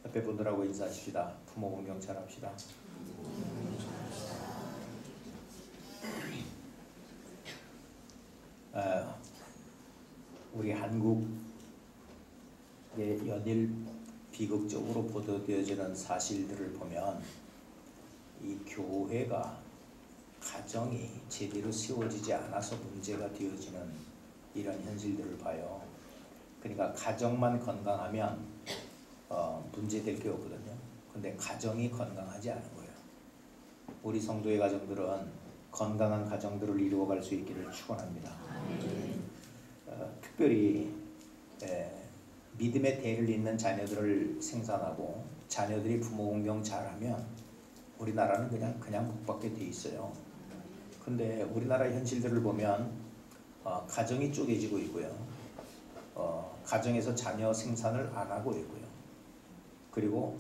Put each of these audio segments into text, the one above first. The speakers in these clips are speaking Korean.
옆에 분들하고 인사하십시다. 부모 공경 잘합시다. 우리 한국의 연일 비극적으로 보도되어지는 사실들을 보면 이 교회가 가정이 제대로 세워지지 않아서 문제가 되어지는 이런 현실들을 봐요. 그러니까 가정만 건강하면 문제될 게 없거든요. 근데 가정이 건강하지 않은 거예요. 우리 성도의 가정들은 건강한 가정들을 이루어갈 수 있기를 축원합니다. 특별히 믿음의 대를 잇는 자녀들을 생산하고 자녀들이 부모 공경 잘하면 우리나라는 그냥 복받게 돼 있어요. 근데 우리나라 현실들을 보면 가정이 쪼개지고 있고요. 가정에서 자녀 생산을 안 하고 있고요. 그리고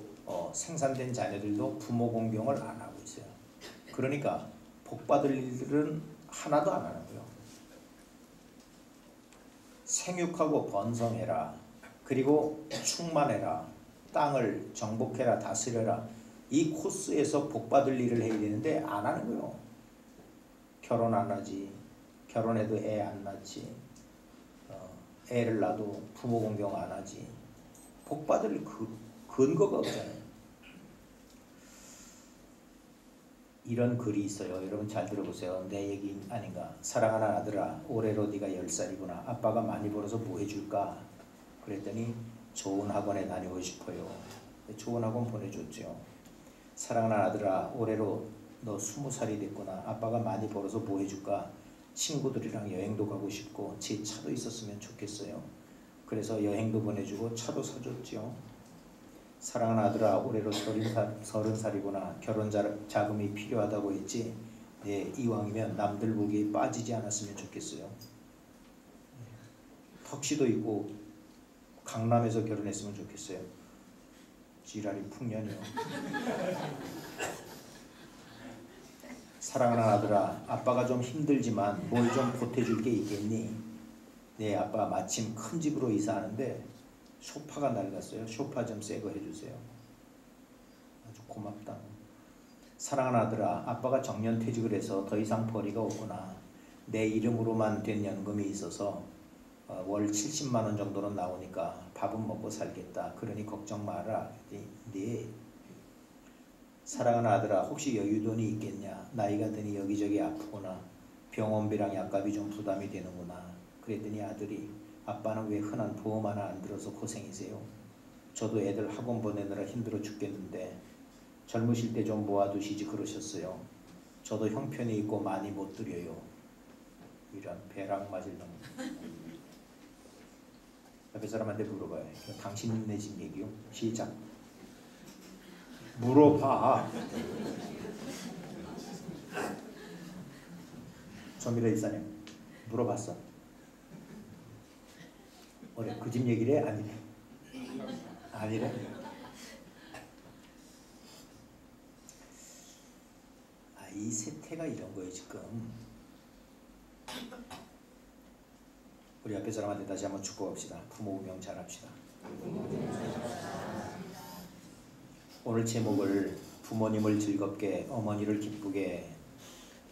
생산된 자녀들도 부모 공경을 안 하고 있어요. 그러니까 복받을 일들은 하나도 안 하는 거예요. 생육하고 번성해라. 그리고 충만해라. 땅을 정복해라. 다스려라. 이 코스에서 복받을 일을 해야 되는데 안 하는 거예요. 결혼 안 하지. 결혼해도 애 안 낳지. 애를 낳아도 부모 공경 안 하지. 복받을 근거가 없잖아요. 이런 글이 있어요. 여러분 잘 들어보세요. 내 얘기 아닌가. 사랑하는 아들아, 올해로 네가 10살이구나. 아빠가 많이 벌어서 뭐 해줄까? 그랬더니 좋은 학원에 다니고 싶어요. 좋은 학원 보내줬죠. 사랑하는 아들아, 올해로 너 20살이 됐구나. 아빠가 많이 벌어서 뭐 해줄까? 친구들이랑 여행도 가고 싶고 제 차도 있었으면 좋겠어요. 그래서 여행도 보내주고 차도 사줬죠. 사랑하는 아들아, 올해로 30살이구나. 결혼 자금이 필요하다고 했지. 네, 이왕이면 남들 보기에 빠지지 않았으면 좋겠어요. 턱시도 입고 강남에서 결혼했으면 좋겠어요. 지랄이 풍년이요. 사랑하는 아들아, 아빠가 좀 힘들지만 뭘 좀 보태줄 게 있겠니? 네, 아빠 마침 큰 집으로 이사하는데 소파가 낡았어요. 소파 좀 새 거 해주세요. 아주 고맙다. 사랑하는 아들아, 아빠가 정년퇴직을 해서 더 이상 벌이가 없구나. 내 이름으로만 된 연금이 있어서 월 70만 원 정도는 나오니까 밥은 먹고 살겠다. 그러니 걱정 마라. 네. 사랑하는 아들아, 혹시 여유돈이 있겠냐? 나이가 드니 여기저기 아프구나. 병원비랑 약값이 좀 부담이 되는구나. 그랬더니 아들이, 아빠는 왜 흔한 보험 하나 안 들어서 고생이세요? 저도 애들 학원 보내느라 힘들어 죽겠는데 젊으실 때 좀 모아두시지 그러셨어요. 저도 형편이 있고 많이 못 드려요. 이런 배락 맞을 놈. 옆에 사람한테 물어봐요. 당신네 집 얘기요? 시작. 물어봐. 조미래 이사님 물어봤어? 그래, 그 집 얘기를 해? 아니래? 아니래? 이 세태가 이런 거예요 지금. 우리 앞에 사람한테 다시 한번 축복합시다. 부모 공경 잘합시다. 오늘 제목을 부모님을 즐겁게 어머니를 기쁘게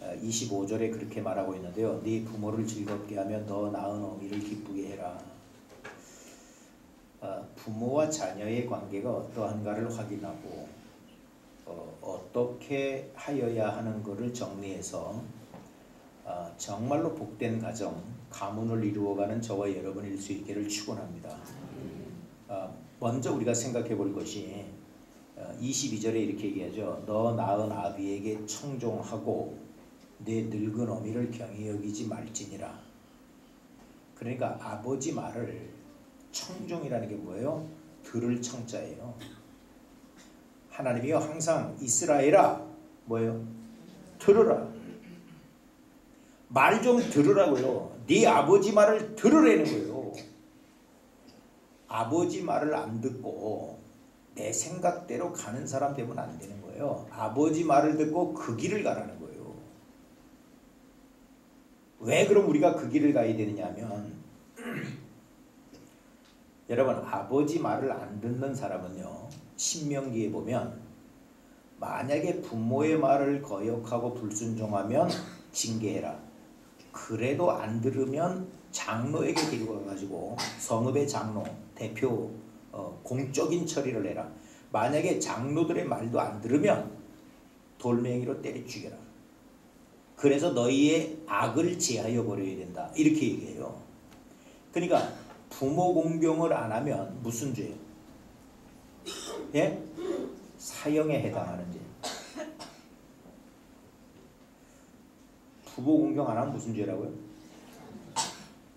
25절에 그렇게 말하고 있는데요. 네 부모를 즐겁게 하면 더 나은 어미를 기쁘게 해라. 부모와 자녀의 관계가 어떠한가를 확인하고 어떻게 하여야 하는 것을 정리해서 정말로 복된 가정, 가문을 이루어가는 저와 여러분일 수 있기를 축원합니다. 먼저 우리가 생각해 볼 것이 22절에 이렇게 얘기하죠. 너 낳은 아비에게 청종하고 내 늙은 어미를 경히 여기지 말지니라. 그러니까 아버지 말을, 청종이라는 게 뭐예요? 들을 청자예요. 하나님이요 항상 이스라엘아 뭐예요? 들으라. 말 좀 들으라고요. 네 아버지 말을 들으라는 거예요. 아버지 말을 안 듣고 내 생각대로 가는 사람 되면 안 되는 거예요. 아버지 말을 듣고 그 길을 가라는 거예요. 왜 그럼 우리가 그 길을 가야 되느냐 하면 여러분, 아버지 말을 안 듣는 사람은요, 신명기에 보면 만약에 부모의 말을 거역하고 불순종하면 징계해라. 그래도 안 들으면 장로에게 데리고 가가지고 성읍의 장로, 대표, 공적인 처리를 해라. 만약에 장로들의 말도 안 들으면 돌멩이로 때려 죽여라. 그래서 너희의 악을 제하여 버려야 된다. 이렇게 얘기해요. 그러니까 부모 공경을 안 하면 무슨 죄예요? 예? 사형에 해당하는 죄. 부모 공경 안 하면 무슨 죄라고요?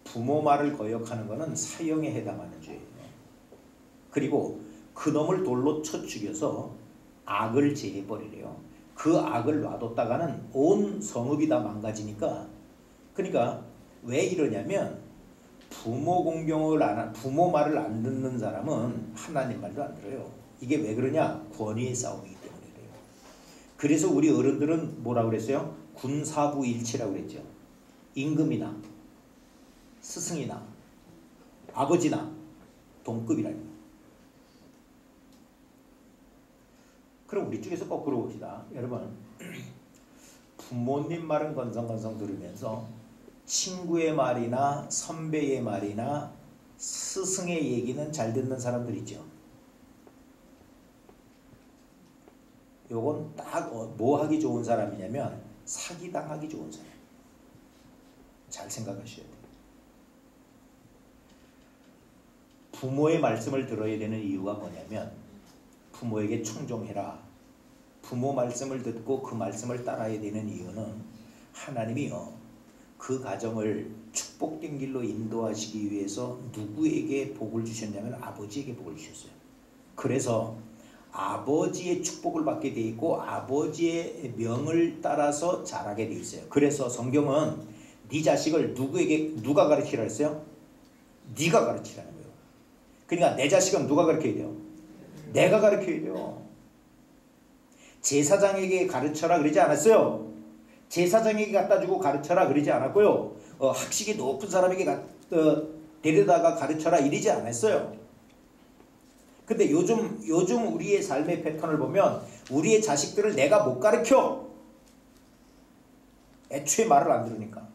부모 말을 거역하는 것은 사형에 해당하는 죄예요. 그리고 그놈을 돌로 쳐 죽여서 악을 제해버리래요. 그 악을 놔뒀다가는 온 성읍이 다 망가지니까. 그러니까 왜 이러냐면 부모 공경을 안 한, 부모 말을 안 듣는 사람은 하나님 말도 안 들어요. 이게 왜 그러냐? 권위의 싸움이기 때문에 그래요. 그래서 우리 어른들은 뭐라고 그랬어요? 군사부일체라고 그랬죠. 임금이나 스승이나 아버지나 동급이라니. 그럼 우리 쪽에서 거꾸로 봅시다. 여러분, 부모님 말은 건성건성 들으면서 친구의 말이나 선배의 말이나 스승의 얘기는 잘 듣는 사람들 있죠. 요건 딱 뭐 하기 좋은 사람이냐면 사기당하기 좋은 사람. 잘 생각하셔야 돼요. 부모의 말씀을 들어야 되는 이유가 뭐냐면 부모에게 충종해라. 부모 말씀을 듣고 그 말씀을 따라야 되는 이유는 하나님이요, 그 가정을 축복된 길로 인도하시기 위해서 누구에게 복을 주셨냐면 아버지에게 복을 주셨어요. 그래서 아버지의 축복을 받게 돼 있고 아버지의 명을 따라서 자라게 돼 있어요. 그래서 성경은 네 자식을 누가 가르치라 했어요? 네가 가르치라는 거예요. 그러니까 내 자식은 누가 가르쳐야 돼요? 내가 가르쳐야 돼요. 제사장에게 가르쳐라 그러지 않았어요. 제사장에게 갖다 주고 가르쳐라 그러지 않았고요. 학식이 높은 사람에게 데려다가 가르쳐라 이러지 않았어요. 근데 요즘 우리의 삶의 패턴을 보면 우리의 자식들을 내가 못 가르쳐. 애초에 말을 안 들으니까.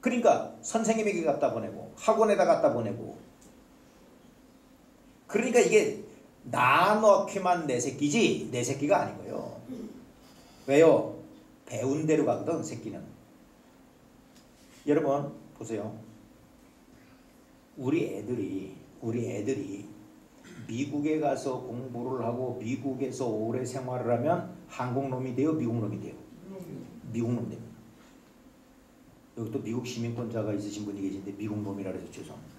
그러니까 선생님에게 갖다 보내고 학원에다 갖다 보내고. 그러니까 이게 나 넣기만 내 새끼지 내 새끼가 아니고요. 왜요? 배운 대로 가거든 새끼는. 여러분 보세요. 우리 애들이 미국에 가서 공부를 하고 미국에서 오래 생활을 하면 한국 놈이 돼요? 미국 놈이 돼요? 미국 놈 됩니다. 여기 또 미국 시민권자가 있으신 분이 계신데 미국 놈이라 해서 죄송합니다.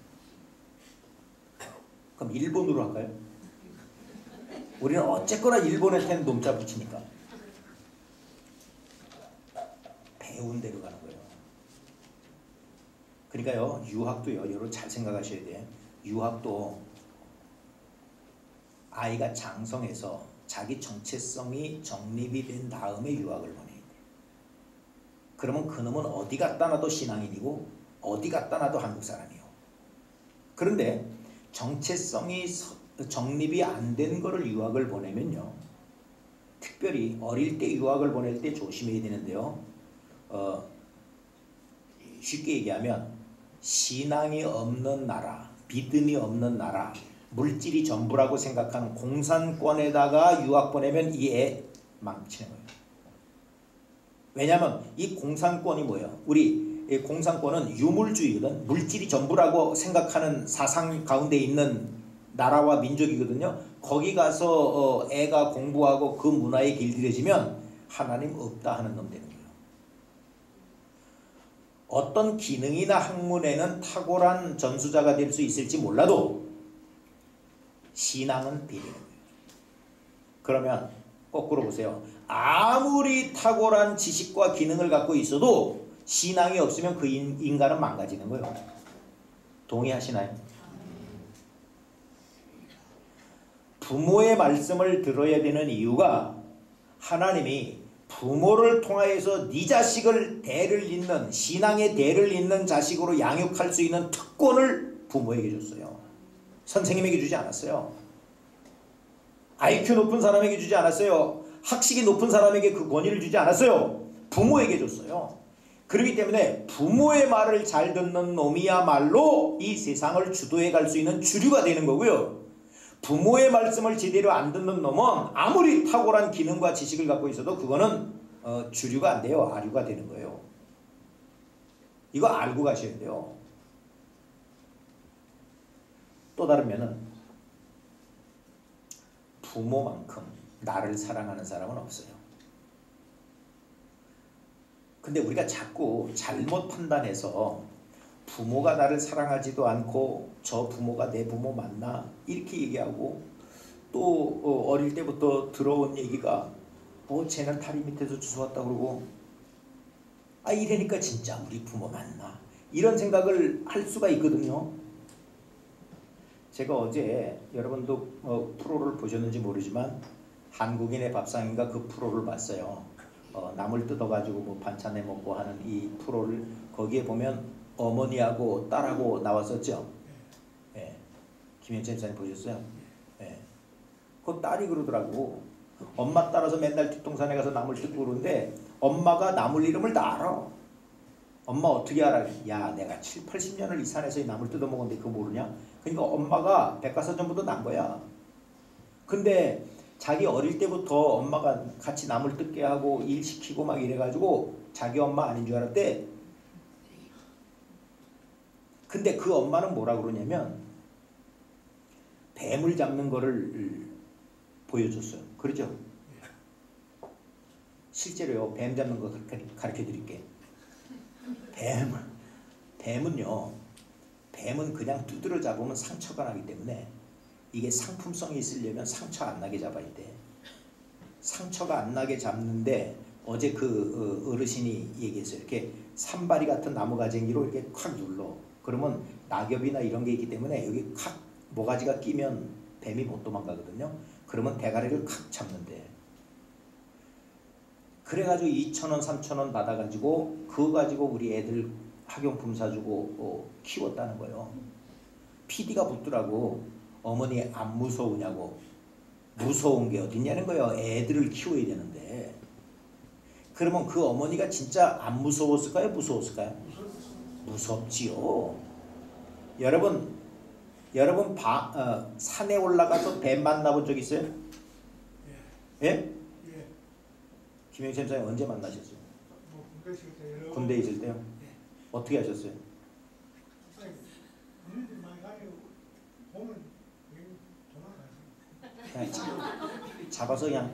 그럼 일본으로 할까요? 우리는 어쨌거나 일본한테는 놈자 붙이니까 배운 대로 가는 거예요. 그러니까요, 유학도요, 여러분 잘 생각하셔야 돼. 유학도 아이가 장성해서 자기 정체성이 정립이 된 다음에 유학을 보내야 돼. 그러면 그놈은 어디 갖다 놔도 신앙인이고 어디 갖다 놔도 한국 사람이요. 그런데 정체성이 정립이 안 된 거를 유학을 보내면요, 특별히 어릴 때 유학을 보낼 때 조심해야 되는데요. 쉽게 얘기하면 신앙이 없는 나라, 믿음이 없는 나라, 물질이 전부라고 생각하는 공산권에다가 유학 보내면 이 애 망치는 거예요. 왜냐하면 이 공산권이 뭐예요? 우리 공산권은 유물주의거든. 물질이 전부라고 생각하는 사상 가운데 있는 나라와 민족이거든요. 거기 가서 애가 공부하고 그 문화에 길들여지면 하나님 없다 하는 놈 되는 거예요. 어떤 기능이나 학문에는 탁월한 전수자가 될 수 있을지 몰라도 신앙은 비리는 거예요. 그러면 거꾸로 보세요. 아무리 탁월한 지식과 기능을 갖고 있어도 신앙이 없으면 그 인간은 망가지는 거예요. 동의하시나요? 부모의 말씀을 들어야 되는 이유가 하나님이 부모를 통하여서 네 자식을 대를 잇는, 신앙의 대를 잇는 자식으로 양육할 수 있는 특권을 부모에게 줬어요. 선생님에게 주지 않았어요. IQ 높은 사람에게 주지 않았어요. 학식이 높은 사람에게 그 권위를 주지 않았어요. 부모에게 줬어요. 그렇기 때문에 부모의 말을 잘 듣는 놈이야말로 이 세상을 주도해 갈 수 있는 주류가 되는 거고요. 부모의 말씀을 제대로 안 듣는 놈은 아무리 탁월한 기능과 지식을 갖고 있어도 그거는 주류가 안 돼요. 아류가 되는 거예요. 이거 알고 가셔야 돼요. 또 다른 면은 부모만큼 나를 사랑하는 사람은 없어요. 근데 우리가 자꾸 잘못 판단해서 부모가 나를 사랑하지도 않고 저 부모가 내 부모 맞나 이렇게 얘기하고 또 어릴 때부터 들어온 얘기가 쟤는 다리 밑에서 주워왔다 그러고 이러니까 진짜 우리 부모 맞나 이런 생각을 할 수가 있거든요. 제가 어제 여러분도 프로를 보셨는지 모르지만 한국인의 밥상인가 그 프로를 봤어요. 나물 뜯어가지고 뭐 반찬 해먹고 하는 이 프로를 거기에 보면 어머니하고 딸하고 나왔었죠. 예. 김현철 목사님 보셨어요? 예. 그 딸이 그러더라고. 엄마 따라서 맨날 뒷동산에 가서 나물 뜯고 그러는데 엄마가 나물 이름을 다 알아. 엄마 어떻게 알아? 야, 내가 7, 80년을 이 산에서 이 나물 뜯어 먹었는데 그거 모르냐? 그러니까 엄마가 백과사전부터 난 거야. 근데 자기 어릴 때부터 엄마가 같이 나물 뜯게 하고 일 시키고 막 이래가지고 자기 엄마 아닌 줄 알았대. 근데 그 엄마는 뭐라 그러냐면 뱀을 잡는 거를 보여줬어요. 그렇죠? 실제로요, 뱀 잡는 거 가르쳐 드릴게. 뱀은 그냥 두드려 잡으면 상처가 나기 때문에 이게 상품성이 있으려면 상처 안 나게 잡아야 돼. 상처가 안 나게 잡는데 어제 그 어르신이 얘기했어요. 이렇게 산바리 같은 나무 가쟁이로 이렇게 콱 눌러. 그러면 낙엽이나 이런 게 있기 때문에 여기 콱 모가지가 끼면 뱀이 못 도망가거든요. 그러면 대가리를 콱 잡는데. 그래가지고 2,000원, 3,000원 받아가지고 그거 가지고 우리 애들 학용품 사주고 키웠다는 거예요. PD가 묻더라고. 어머니 안 무서우냐고. 무서운 게 어딨냐는 거예요. 애들을 키워야 되는데. 그러면 그 어머니가 진짜 안 무서웠을까요? 무서웠을까요? 무섭지요. 여러분 산에 올라가서 뱀 만나본 적 있어요? 예? 김영철 선생님 언제 만나셨어요? 군대 있을 때요? 어떻게 하셨어요? 그냥 잡아서 그냥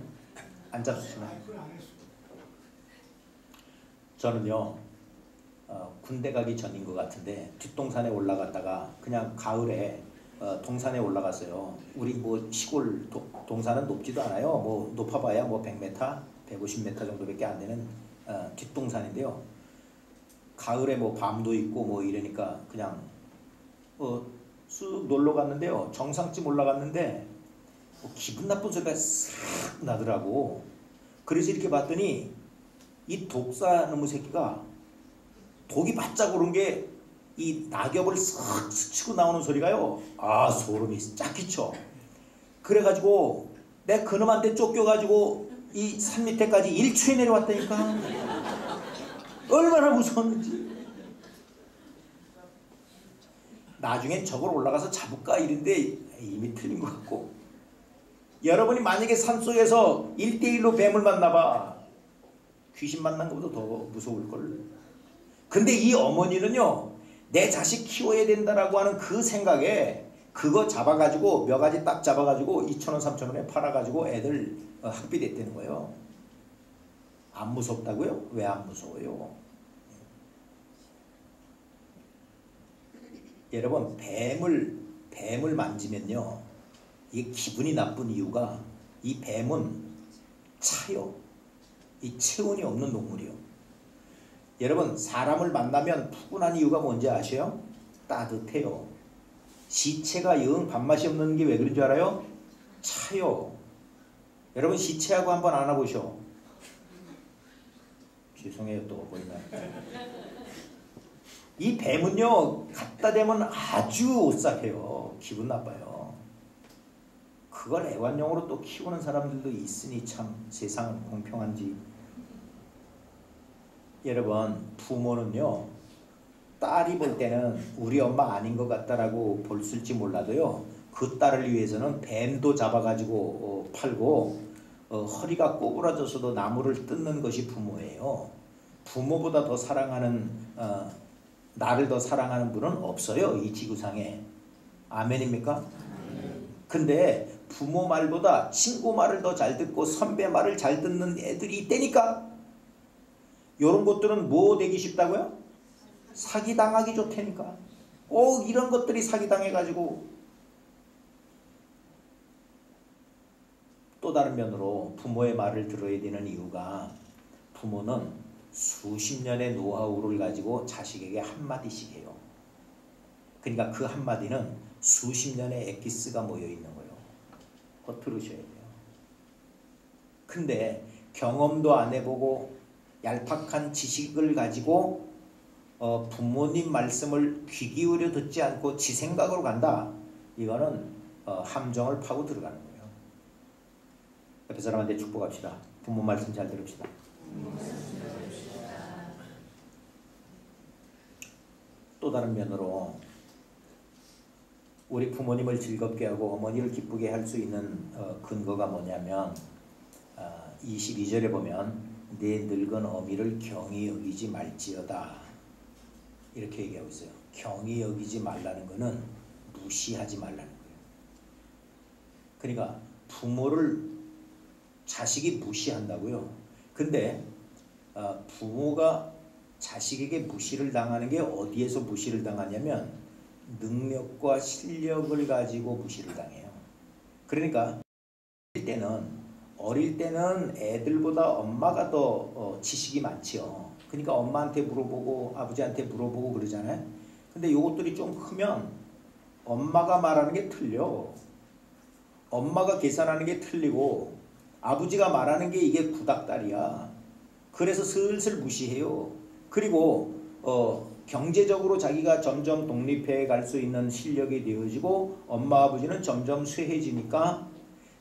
안 잡으시나요? 저는요 군대 가기 전인 것 같은데 뒷동산에 올라갔다가 그냥 가을에 동산에 올라갔어요. 우리 뭐 시골 동산은 높지도 않아요. 뭐 높아봐야 뭐 100m, 150m 정도밖에 안 되는 뒷동산인데요. 가을에 뭐 밤도 있고 뭐 이러니까 그냥 쑥 놀러 갔는데요. 정상쯤 올라갔는데 기분 나쁜 소리가 싹 나더라고. 그래서 이렇게 봤더니 이 독사놈의 새끼가 독이 바짝 오른 게 이 낙엽을 싹 스치고 나오는 소리가요. 소름이 쫙 끼쳐. 그래가지고 내가 그놈한테 쫓겨가지고 이 산 밑에까지 1초에 내려왔다니까. 얼마나 무서웠는지. 나중엔 저걸 올라가서 잡을까 이런데 이미 틀린 것 같고. 여러분이 만약에 산속에서 1대1로 뱀을 만나봐. 귀신 만난 것보다 더 무서울걸. 근데 이 어머니는요. 내 자식 키워야 된다라고 하는 그 생각에 그거 잡아가지고 몇 가지 딱 잡아가지고 2,000원 3,000원에 팔아가지고 애들 학비 냈다는 거예요. 안 무섭다고요? 왜 안 무서워요? 여러분 뱀을 만지면요. 이게 기분이 나쁜 이유가 이 뱀은 차요. 이 체온이 없는 동물이요. 여러분 사람을 만나면 푸근한 이유가 뭔지 아세요? 따뜻해요. 시체가 영 밥맛이 없는 게 왜 그런 줄 알아요? 차요. 여러분 시체하고 한번 안아보셔. 죄송해요 또 보이면. 이 뱀은요 갖다 대면 아주 오싹해요. 기분 나빠요. 그걸 애완용으로 또 키우는 사람들도 있으니 참 세상은 공평한지. 여러분, 부모는요, 딸이 볼 때는 우리 엄마 아닌 것 같다라고 볼지 몰라도요, 그 딸을 위해서는 뱀도 잡아가지고 팔고 허리가 꼬부라져서도 나무를 뜯는 것이 부모예요. 부모보다 더 사랑하는 나를 더 사랑하는 분은 없어요, 이 지구상에. 아멘입니까? 근데 부모 말보다 친구 말을 더 잘 듣고 선배 말을 잘 듣는 애들이 있다니까. 이런 것들은 뭐 되기 쉽다고요? 사기당하기 좋다니까. 꼭 이런 것들이 사기당해가지고. 또 다른 면으로 부모의 말을 들어야 되는 이유가, 부모는 수십 년의 노하우를 가지고 자식에게 한마디씩 해요. 그러니까 그 한마디는 수십 년의 엑기스가 모여 있는 거예요. 그거 들으셔야 돼요. 근데 경험도 안 해보고 얄팍한 지식을 가지고 부모님 말씀을 귀 기울여 듣지 않고 지 생각으로 간다. 이거는 함정을 파고 들어가는 거예요. 옆에 사람한테 축복합시다. 부모 말씀 잘 들읍시다. 또 다른 면으로 우리 부모님을 즐겁게 하고 어머니를 기쁘게 할 수 있는 근거가 뭐냐면 22절에 보면 내 늙은 어미를 경히 여기지 말지어다 이렇게 얘기하고 있어요. 경히 여기지 말라는 것은 무시하지 말라는 거예요. 그러니까 부모를 자식이 무시한다고요. 근데 부모가 자식에게 무시를 당하는 게 어디에서 무시를 당하냐면 능력과 실력을 가지고 무시를 당해요. 그러니까 어릴 때는 애들보다 엄마가 더 지식이 많지요. 그러니까 엄마한테 물어보고 아버지한테 물어보고 그러잖아요. 근데 요것들이 좀 크면 엄마가 말하는 게 틀려. 엄마가 계산하는 게 틀리고 아버지가 말하는 게 이게 구닥다리야. 그래서 슬슬 무시해요. 그리고 경제적으로 자기가 점점 독립해 갈 수 있는 실력이 되어지고 엄마 아버지는 점점 쇠해지니까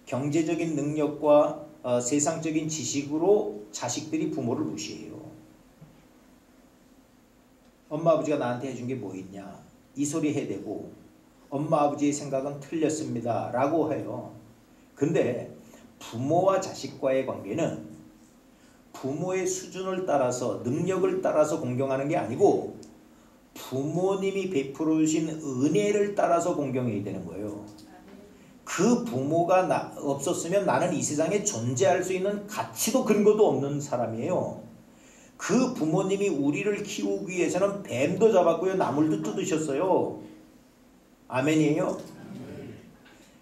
경제적인 능력과 세상적인 지식으로 자식들이 부모를 무시해요. 엄마 아버지가 나한테 해준 게 뭐 있냐 이 소리 해대고 엄마 아버지의 생각은 틀렸습니다 라고 해요. 근데 부모와 자식과의 관계는 부모의 수준을 따라서 능력을 따라서 공경하는 게 아니고 부모님이 베풀어 주신 은혜를 따라서 공경해야 되는 거예요. 그 부모가 없었으면 나는 이 세상에 존재할 수 있는 가치도 근거도 없는 사람이에요. 그 부모님이 우리를 키우기 위해서는 뱀도 잡았고요. 나물도 뜯으셨어요. 아멘이에요?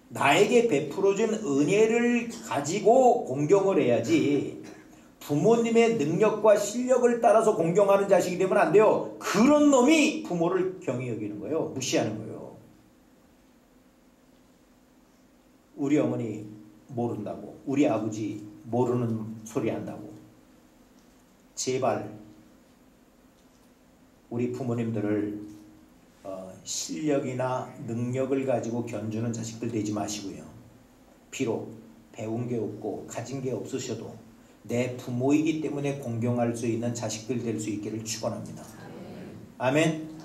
나에게 베풀어준 은혜를 가지고 공경을 해야지 부모님의 능력과 실력을 따라서 공경하는 자식이 되면 안 돼요. 그런 놈이 부모를 경히 여기는 거예요. 무시하는 거예요. 우리 어머니 모른다고, 우리 아버지 모르는 소리 한다고. 제발 우리 부모님들을 실력이나 능력을 가지고 견주는 자식들 되지 마시고요. 비록 배운 게 없고 가진 게 없으셔도 내 부모이기 때문에 공경할 수 있는 자식들 될 수 있기를 축원합니다. 아멘.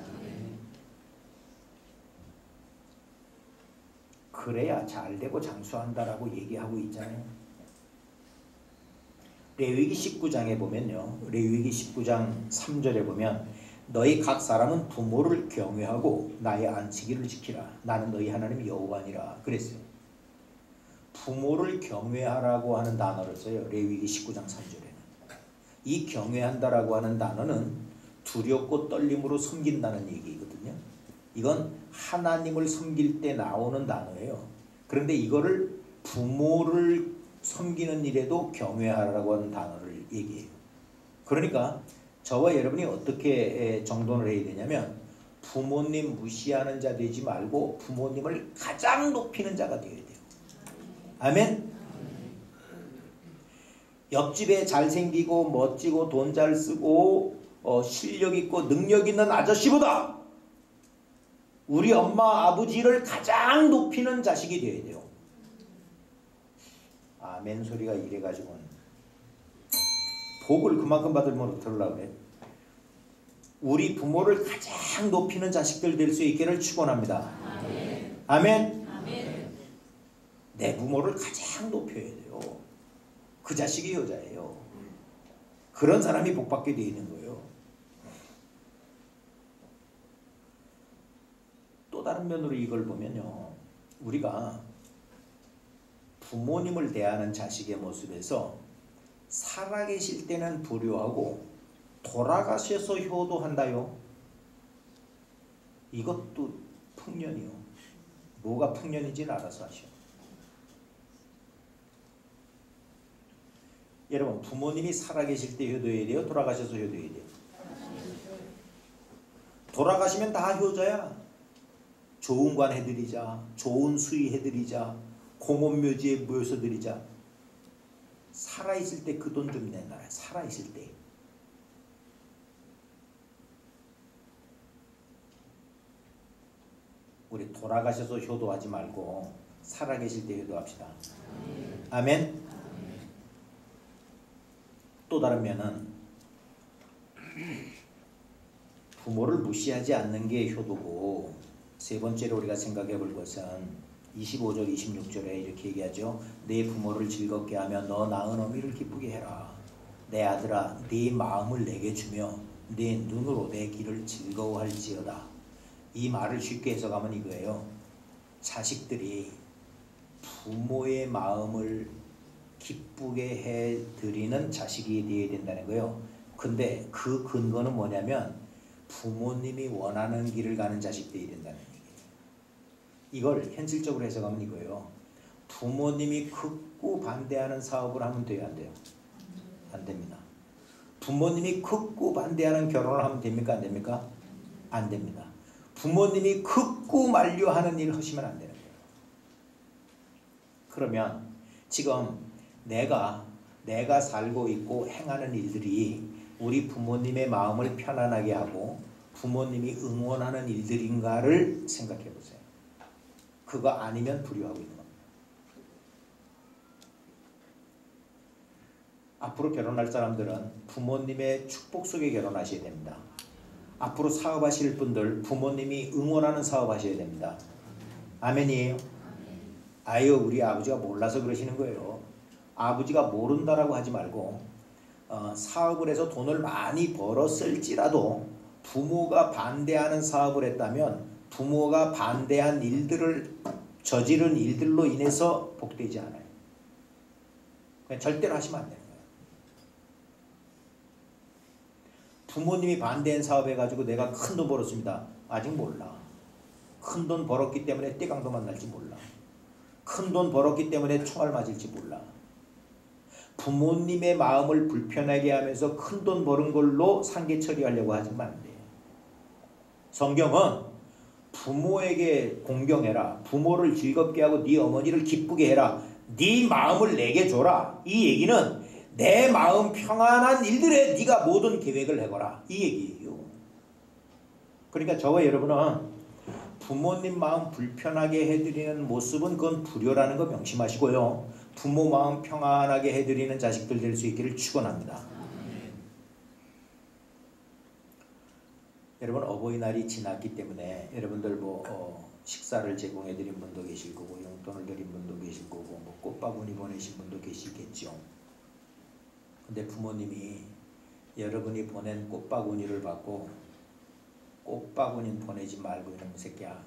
그래야 잘되고 장수한다라고 얘기하고 있잖아요. 레위기 19장에 보면요. 레위기 19장 3절에 보면 너희 각 사람은 부모를 경외하고 나의 안식일을 지키라. 나는 너희 하나님 여호와니라 그랬어요. 부모를 경외하라고 하는 단어를 써요. 레위기 19장 3절에는. 이 경외한다라고 하는 단어는 두렵고 떨림으로 섬긴다는 얘기거든요. 이건 하나님을 섬길 때 나오는 단어예요. 그런데 이거를 부모를 섬기는 일에도 경외하라고 하는 단어를 얘기해요. 그러니까 저와 여러분이 어떻게 정돈을 해야 되냐면 부모님 무시하는 자 되지 말고 부모님을 가장 높이는 자가 되어야 돼요. 아멘. 옆집에 잘생기고 멋지고 돈 잘 쓰고 실력 있고 능력 있는 아저씨보다 우리 엄마 아버지를 가장 높이는 자식이 되어야 돼요. 아멘 소리가 이래가지고는 복을 그만큼 받으면 어떡하려고 그래. 우리 부모를 가장 높이는 자식들 될 수 있기를 축원합니다. 아멘. 아멘. 아멘. 내 부모를 가장 높여야 돼요. 그 자식이 여자예요. 그런 사람이 복받게 되어 있는 거예요. 또 다른 면으로 이걸 보면요, 우리가 부모님을 대하는 자식의 모습에서 살아계실 때는 불효하고 돌아가셔서 효도한다요. 이것도 풍년이요. 뭐가 풍년인지는 알아서 하시오. 여러분, 부모님이 살아계실 때 효도해야 돼요? 돌아가셔서 효도해야 돼요? 돌아가시면 다 효자야. 좋은 관 해드리자, 좋은 수의 해드리자, 공원묘지에 모여서 드리자. 살아있을 때 그 돈 좀 내놔라. 살아있을 때. 우리 돌아가셔서 효도하지 말고 살아계실 때 효도합시다. 아멘. 또 다른 면은 부모를 무시하지 않는 게 효도고, 세 번째로 우리가 생각해 볼 것은 25절 26절에 이렇게 얘기하죠. 내 부모를 즐겁게 하며 너 낳은 어미를 기쁘게 해라. 내 아들아, 네 마음을 내게 주며 네 눈으로 내 길을 즐거워할지어다. 이 말을 쉽게 해석하면 이거예요. 자식들이 부모의 마음을 기쁘게 해드리는 자식이 되어야 된다는 거예요. 근데 그 근거는 뭐냐면 부모님이 원하는 길을 가는 자식 되어야 된다는 얘기예요. 이걸 현실적으로 해석하면 이거예요. 부모님이 극구 반대하는 사업을 하면 돼요, 안 돼요? 안 됩니다. 부모님이 극구 반대하는 결혼을 하면 됩니까, 안 됩니까? 안 됩니다. 부모님이 극구 만류하는 일을 하시면 안 되는 거예요. 그러면 지금 내가 살고 있고 행하는 일들이 우리 부모님의 마음을 편안하게 하고 부모님이 응원하는 일들인가를 생각해 보세요. 그거 아니면 불효하고 있는 겁니다. 앞으로 결혼할 사람들은 부모님의 축복 속에 결혼하셔야 됩니다. 앞으로 사업하실 분들 부모님이 응원하는 사업하셔야 됩니다. 아멘이에요? 아유, 우리 아버지가 몰라서 그러시는 거예요. 아버지가 모른다라고 하지 말고 사업을 해서 돈을 많이 벌었을지라도 부모가 반대하는 사업을 했다면 부모가 반대한 일들을 저지른 일들로 인해서 복되지 않아요. 그냥 절대로 하시면 안 돼요. 부모님이 반대한 사업 해가지고 내가 큰 돈 벌었습니다. 아직 몰라. 큰 돈 벌었기 때문에 떼강도 만날지 몰라. 큰 돈 벌었기 때문에 총알 맞을지 몰라. 부모님의 마음을 불편하게 하면서 큰 돈 버는 걸로 상계 처리하려고 하지만 안 돼요. 성경은 부모에게 공경해라. 부모를 즐겁게 하고 네 어머니를 기쁘게 해라. 네 마음을 내게 줘라. 이 얘기는 내 마음 평안한 일들에 네가 모든 계획을 해거라. 이 얘기예요. 그러니까 저와 여러분은 부모님 마음 불편하게 해드리는 모습은 그건 불효라는 거 명심하시고요. 부모 마음 평안하게 해드리는 자식들 될 수 있기를 축원합니다. 여러분, 어버이날이 지났기 때문에 여러분들 식사를 제공해드린 분도 계실 거고 용돈을 드린 분도 계실 거고 꽃바구니 보내신 분도 계시겠죠. 근데 부모님이 여러분이 보낸 꽃바구니를 받고 꽃바구니 보내지 말고 이놈 새끼야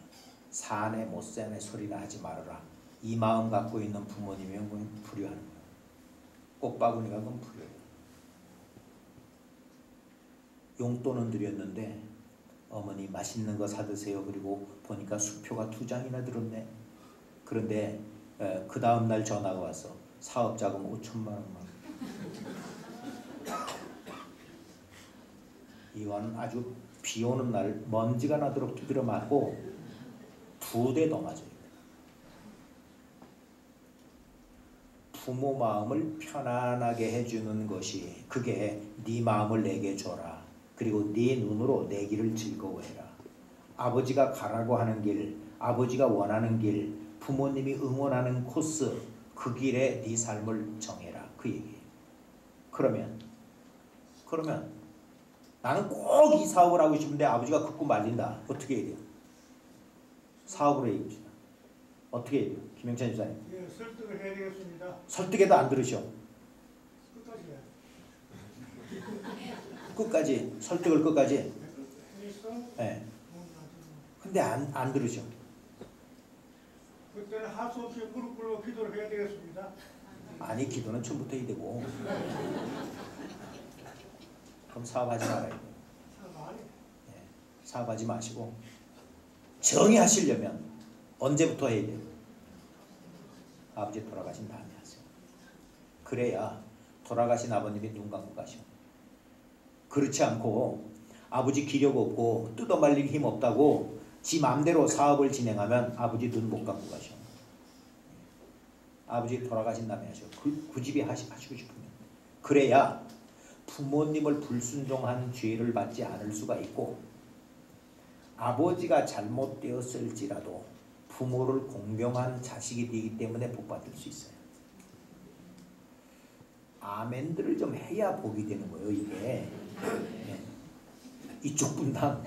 사네 못 사네 소리나 하지 말아라. 이 마음 갖고 있는 부모님이면 그건 불효하는 거예요. 꽃바구니가 그건 불효예요. 용돈은 드렸는데 어머니 맛있는 거 사드세요. 그리고 보니까 수표가 2장이나 들었네. 그런데 그 다음날 전화가 왔어. 사업자금 5천만 원만. 이건 아주 비 오는 날 먼지가 나도록 두드려 맞고 2대 더 맞아요. 부모 마음을 편안하게 해주는 것이 그게 네 마음을 내게 줘라. 그리고 네 눈으로 내 길을 즐거워해라. 아버지가 가라고 하는 길, 아버지가 원하는 길, 부모님이 응원하는 코스, 그 길에 네 삶을 정해라. 그 얘기예요. 그러면 나는 꼭 이 사업을 하고 싶은데 아버지가 긋고 말린다. 어떻게 해야 돼요? 사업으로 얘기합시다. 어떻게 해야 돼요? 김영찬 집사님. 예, 설득을 해야 되겠습니다. 설득해도 안 들으셔. 끝까지 해야 끝까지. 설득을 끝까지. 했어? 네. 근데 안 들으셔. 그때는 하수 없이 무릎 꿇고 기도를 해야 되겠습니다. 아니, 기도는 처음부터 해야 되고. 그럼 사업하지 말아요. 네, 사업하지 마시고 정의하시려면 언제부터 해야 돼요? 아버지 돌아가신 다음에 하세요. 그래야 돌아가신 아버님이 눈 감고 가셔. 그렇지 않고 아버지 기력 없고 뜯어말릴 힘 없다고 지 맘대로 사업을 진행하면 아버지 눈 못 감고 가셔. 아버지 돌아가신 다음에 하셔. 그 집이 하시고 싶으면. 그래야 부모님을 불순종한 죄를 받지 않을 수가 있고, 아버지가 잘못되었을지라도 부모를 공경한 자식이 되기 때문에 복받을 수 있어요. 아멘들을 좀 해야 복이 되는 거예요, 이게. 네. 이쪽 분당.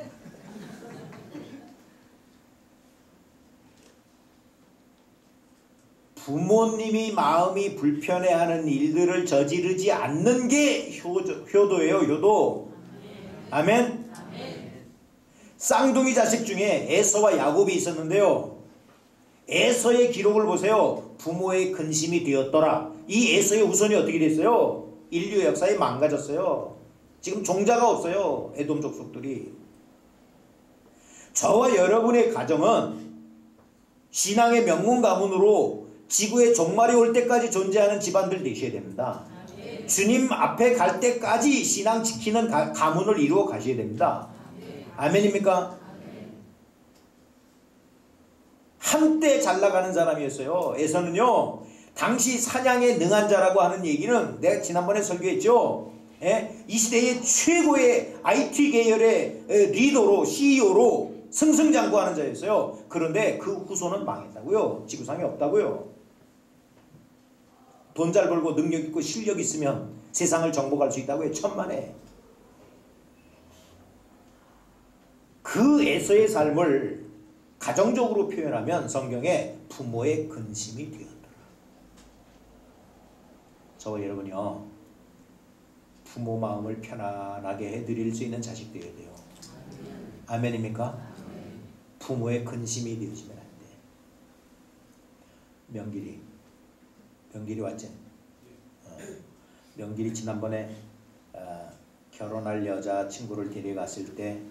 부모님이 마음이 불편해하는 일들을 저지르지 않는 게 효도예요. 효도. 아멘. 쌍둥이 자식 중에 에서와 야곱이 있었는데요. 에서의 기록을 보세요. 부모의 근심이 되었더라. 이 에서의 후손이 어떻게 됐어요? 인류 역사에 망가졌어요. 지금 종자가 없어요. 에돔 족속들이. 저와 여러분의 가정은 신앙의 명문 가문으로 지구의 종말이 올 때까지 존재하는 집안들 되셔야 됩니다. 주님 앞에 갈 때까지 신앙 지키는 가문을 이루어 가셔야 됩니다. 아멘입니까? 한때 잘 나가는 사람이었어요. 에서는요, 당시 사냥에 능한 자라고 하는 얘기는 내가 지난번에 설교했죠. 예? 이 시대의 최고의 IT 계열의 리더로, CEO로 승승장구하는 자였어요. 그런데 그 후손은 망했다고요. 지구상에 없다고요. 돈 잘 벌고 능력 있고 실력 있으면 세상을 정복할 수 있다고 해요. 천만에. 그 에서의 삶을 가정적으로 표현하면 성경에 부모의 근심이 되었더라. 저와 여러분이요, 부모 마음을 편안하게 해드릴 수 있는 자식 되어야 돼요. 아멘입니까? 부모의 근심이 되어지면 안 돼. 명길이 왔지? 명길이 지난번에 결혼할 여자 친구를 데려갔을 때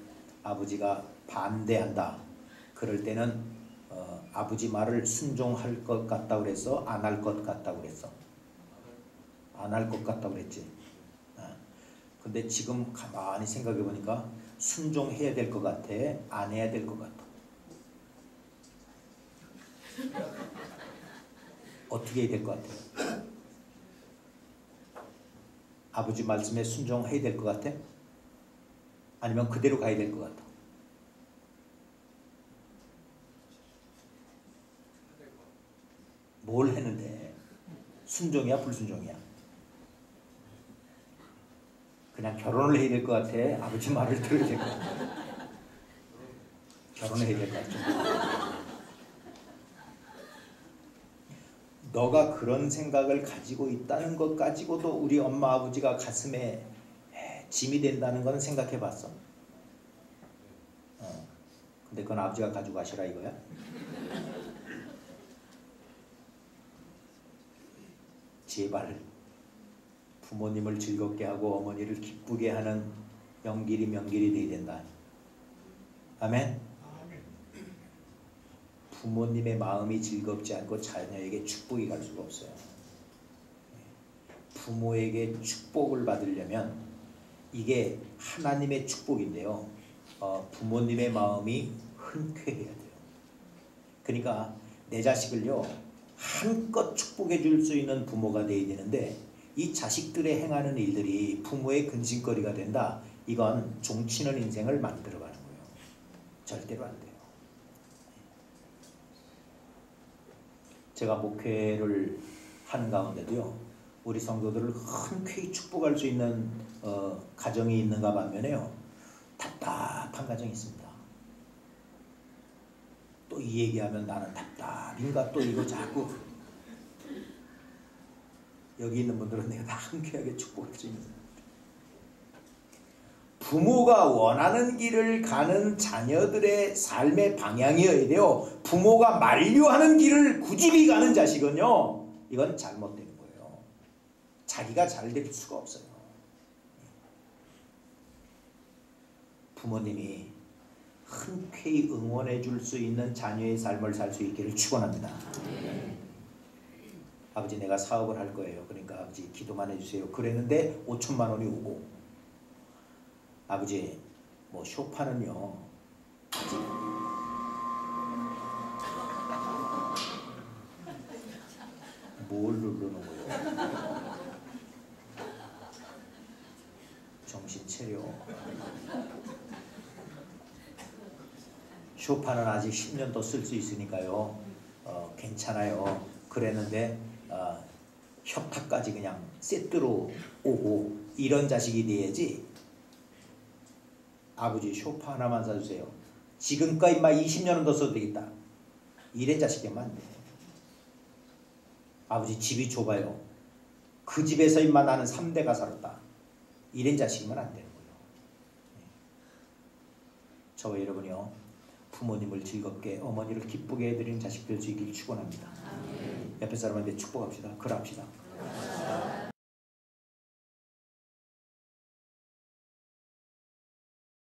아버지가 반대한다. 그럴 때는 아버지 말을 순종할 것 같다고 그랬어? 안 할 것 같다고 그랬어? 안 할 것 같다고 그랬지? 근데 지금 가만히 생각해 보니까 순종해야 될 것 같아? 안 해야 될 것 같아? 어떻게 해야 될 것 같아요? 아버지 말씀에 순종해야 될 것 같아? 아니면 그대로 가야 될 것 같아? 뭘 했는데? 순종이야, 불순종이야? 그냥 결혼을 해야 될 것 같아? 아버지 말을 들어야 될 것 같아? 결혼을 해야 될 것 같아? 너가 그런 생각을 가지고 있다는 것 가지고도 우리 엄마 아버지가 가슴에 짐이 된다는 건 생각해 봤어? 근데 그건 아버지가 가지고 가시라 이거야? 제발 부모님을 즐겁게 하고 어머니를 기쁘게 하는 명길이 돼야 된다. 아멘? 부모님의 마음이 즐겁지 않고 자녀에게 축복이 갈 수가 없어요. 부모에게 축복을 받으려면 이게 하나님의 축복인데요. 부모님의 마음이 흔쾌해야 돼요. 그러니까 내 자식을요, 한껏 축복해 줄 수 있는 부모가 돼야 되는데 이 자식들의 행하는 일들이 부모의 근심거리가 된다. 이건 종치는 인생을 만들어가는 거예요. 절대로 안 돼요. 제가 목회를 하는 가운데도요, 우리 성도들을 흔쾌히 축복할 수 있는 가정이 있는가 반면에요, 답답한 가정이 있습니다. 또 이 얘기하면 나는 답답인가, 또 이거 자꾸. 여기 있는 분들은 내가 다 흔쾌하게 축복할 수 있는 사람. 부모가 원하는 길을 가는 자녀들의 삶의 방향이어야 돼요. 부모가 만류하는 길을 굳이 가는 자식은요, 이건 잘못된 거예요. 자기가 잘 될 수가 없어요. 부모님이 흔쾌히 응원해 줄 수 있는 자녀의 삶을 살 수 있기를 축원합니다. 아버지, 내가 사업을 할 거예요. 그러니까 아버지 기도만 해주세요. 그랬는데 5천만 원이 오고, 아버지 뭐 쇼파는요, 뭘 누르는 거예요? 정신 차려. 쇼파는 아직 10년 더 쓸 수 있으니까요, 괜찮아요. 그랬는데 협탁까지 그냥 세트로 오고, 이런 자식이 돼야지. 아버지 쇼파 하나만 사주세요. 지금까 임마 20년은 더 써도 되겠다. 이런 자식이면 안 돼. 아버지 집이 좁아요. 그 집에서 임마 나는 3대가 살았다. 이런 자식이면 안 되는 거예요. 저와 여러분이요, 부모님을 즐겁게, 어머니를 기쁘게 해드리는 자식 될 수 있기를 축원합니다. 옆에 사람한테 축복합시다. 그럽시다.